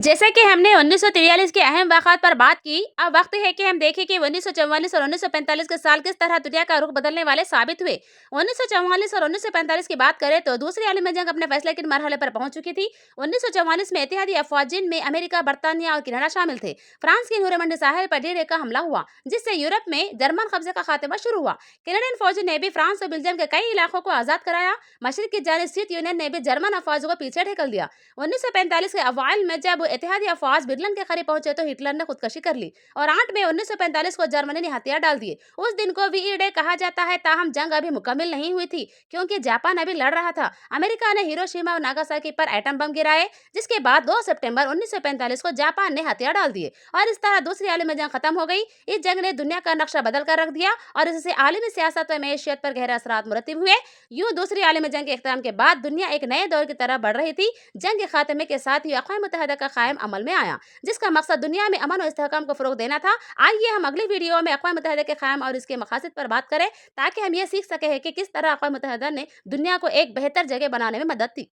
जैसा कि हमने 1943 के अहम वाक़ात पर बात की, अब वक्त है कि हम देखें कि 1944 और 1945 के साल किस तरह दुनिया का रुख बदलने वाले साबित हुए। 1944 और 1945 की बात करें तो दूसरी आलमी जंग अपने फैसले के मरहले पर पहुंच चुकी थी। 1944 में इत्तेहादी अफवाज जिनमें अमेरिका, बर्तानिया और कनाडा शामिल थे, फ्रांस की नूरमंडी साहिल पर डी का हमला हुआ, जिससे यूरोप में जर्मन कब्जे का खात्मा शुरू हुआ। कनाडियन फौजी ने भी फ्रांस और बेल्जियम के कई इलाकों को आजाद कराया। मशरक की जानिब स्थित यूनियन ने भी जर्मन अफवाजों को पीछे ढकेल दिया। 1945 के अवाइल में जब इत्तेहादी अफवाज बिरलन के करीब पहुंचे तो हिटलर ने खुदकशी कर ली और 8 मई 1945 को जर्मनी ने हथियार डाल दिए। उस दिन को वी डे कहा जाता है, ताहम जंग अभी मुकम्मल नहीं हुई थी क्योंकि जापान अभी लड़ रहा था। अमेरिका ने हिरोशिमा और नागासाकी पर एटम बम गिराए, जिसके बाद 2 सितंबर 1945 को जापान ने हथियार डाल दिए और इस तरह दूसरी आलमी जंग खत्म हो गई। इस जंग ने दुनिया का नक्शा बदल कर रख दिया और इससे आलमी सियासत और मैशियत पर गहरे असरात मुरतब हुए। यूं दूसरी आलमी जंग के इख्तिताम के बाद दुनिया एक नए दौर की तरफ बढ़ रही थी। जंग के खात्मे के साथ ही अक़वाम मुत्तहिदा का कायम अमल में आया, जिसका मकसद दुनिया में अमन और इस्तेहकाम को फ़रोग़ देना था। आइए हम अगली वीडियो में अक़वाम मुत्तहिदा के क़याम और इसके मक़ासद पर बात करें, ताकि हम ये सीख सकें कि किस तरह अक़वाम मुत्तहिदा ने दुनिया को एक बेहतर जगह बनाने में मदद दी।